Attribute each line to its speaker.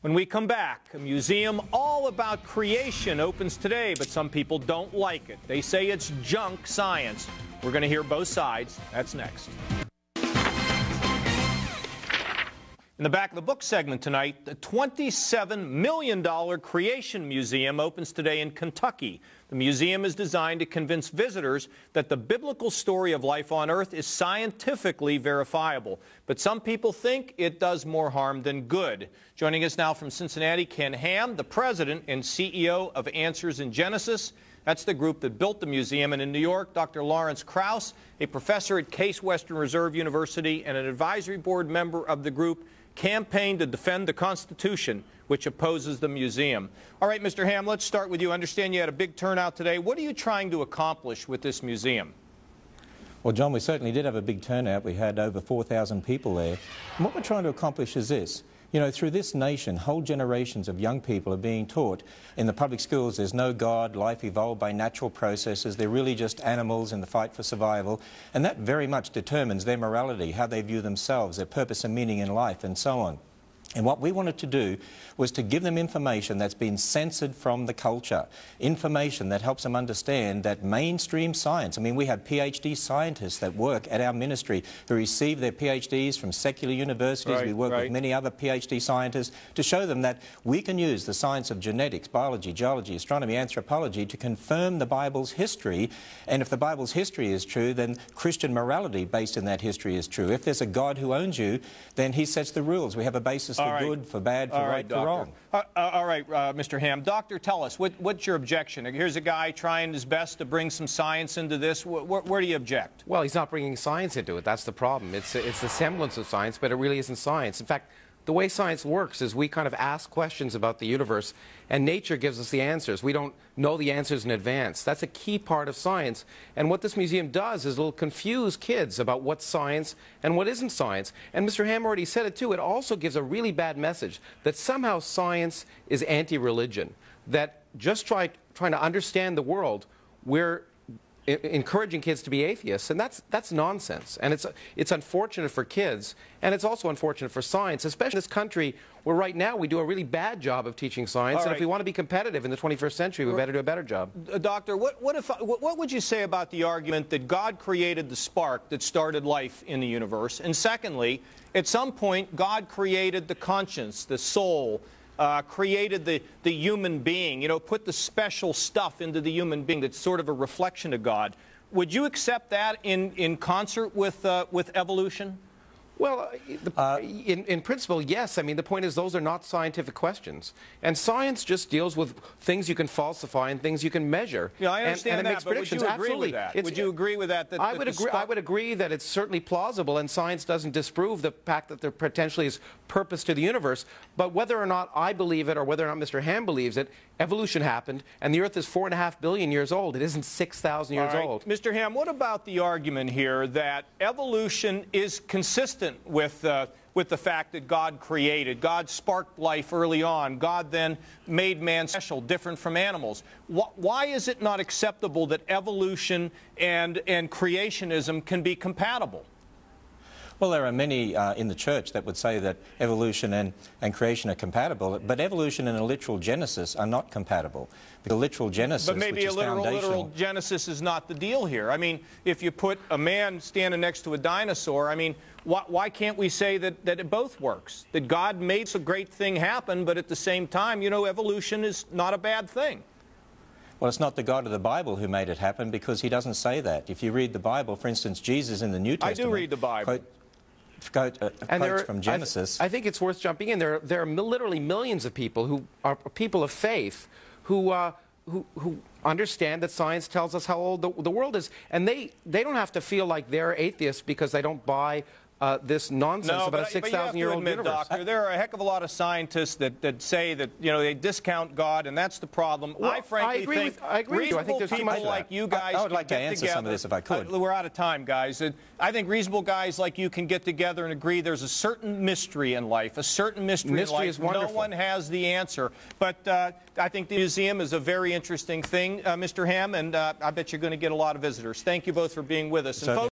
Speaker 1: When we come back, a museum all about creation opens today, but some people don't like it. They say it's junk science. We're going to hear both sides. That's next. In the Back of the Book segment tonight, the $27 million Creation Museum opens today in Kentucky. The museum is designed to convince visitors that the biblical story of life on Earth is scientifically verifiable. But some people think it does more harm than good. Joining us now from Cincinnati, Ken Ham, the president and CEO of Answers in Genesis. That's the group that built the museum. And in New York, Dr. Lawrence Krauss, a professor at Case Western Reserve University and an advisory board member of the group, campaigned to defend the Constitution, which opposes the museum. All right, Mr. Ham, let's start with you. I understand you had a big turnout today. What are you trying to accomplish with this museum?
Speaker 2: Well, John, we certainly did have a big turnout. We had over 4,000 people there. And what we're trying to accomplish is this. You know, through this nation, whole generations of young people are being taught in the public schools there's no God, life evolved by natural processes, they're really just animals in the fight for survival, and that very much determines their morality, how they view themselves, their purpose and meaning in life, and so on. And what we wanted to do was to give them information that's been censored from the culture, information that helps them understand that mainstream science, I mean, we have PhD scientists that work at our ministry who receive their PhDs from secular universities. We work with many other PhD scientists to show them that we can use the science of genetics, biology, geology, astronomy, anthropology to confirm the Bible's history. And if the Bible's history is true, then Christian morality based in that history is true. If there's a God who owns you, then he sets the rules. We have a basis for good, for bad, for right, for wrong.
Speaker 1: All right, Mr. Ham. Doctor, tell us, what's your objection? Here's a guy trying his best to bring some science into this. Where do you object?
Speaker 3: Well, he's not bringing science into it. That's the problem. It's the semblance of science, but it really isn't science. In fact, the way science works is we kind of ask questions about the universe, and nature gives us the answers. We don't know the answers in advance. That's a key part of science. And what this museum does is it'll confuse kids about what's science and what isn't science. And Mr. Ham already said it too. It also gives a really bad message that somehow science is anti-religion, that just trying to understand the world, we're encouraging kids to be atheists, and that's nonsense. And it's unfortunate for kids, and it's also unfortunate for science, especially in this country where right now we do a really bad job of teaching science. And if we want to be competitive in the 21st century, we better do a better job.
Speaker 1: Doctor, what would you say about the argument that God created the spark that started life in the universe? And secondly, at some point, God created the conscience, the soul, created the human being, you know, put the special stuff into the human being that's sort of a reflection of God. Would you accept that in concert with evolution?
Speaker 3: Well, in principle, yes. I mean, the point is those are not scientific questions. And science just deals with things you can falsify and things you can measure.
Speaker 1: Yeah, I understand
Speaker 3: and it makes
Speaker 1: but
Speaker 3: predictions.
Speaker 1: would you agree with that? Would you agree with that?
Speaker 3: I would agree that it's certainly plausible, and science doesn't disprove the fact that there potentially is purpose to the universe. But whether or not I believe it or whether or not Mr. Ham believes it, evolution happened, and the Earth is 4.5 billion years old. It isn't 6,000 years old.
Speaker 1: Mr. Ham, what about the argument here that evolution is consistent with the fact that God created? God sparked life early on. God then made man special, different from animals. Why is it not acceptable that evolution and creationism can be compatible?
Speaker 2: Well, there are many in the church that would say that evolution and creation are compatible, but evolution and a literal genesis are not compatible. The literal genesis,
Speaker 1: but maybe
Speaker 2: which is
Speaker 1: literal genesis is not the deal here. I mean, if you put a man standing next to a dinosaur, I mean, why can't we say that it both works? That God made a great thing happen, but at the same time, you know, evolution is not a bad thing.
Speaker 2: Well, it's not the God of the Bible who made it happen, because he doesn't say that. If you read the Bible, for instance, Jesus in the New Testament...
Speaker 1: I do read the Bible.
Speaker 2: Quotes from Genesis.
Speaker 3: I think it's worth jumping in. There are literally millions of people who are people of faith who understand that science tells us how old the world is, and they don't have to feel like they're atheists because they don't buy this nonsense about a 6,000-year-old universe.
Speaker 1: Doctor, there are a heck of a lot of scientists that say that, you know, they discount God, and that's the problem.
Speaker 3: Well,
Speaker 1: I frankly think reasonable people like you guys
Speaker 2: I would like to answer some of this if I could.
Speaker 1: We're out of time, guys. I think reasonable guys like you can get together and agree there's a certain mystery in life, a certain mystery in life.
Speaker 3: Is wonderful.
Speaker 1: No one has the answer. But I think the museum is a very interesting thing, Mr. Ham, and I bet you're going to get a lot of visitors. Thank you both for being with us. And folks,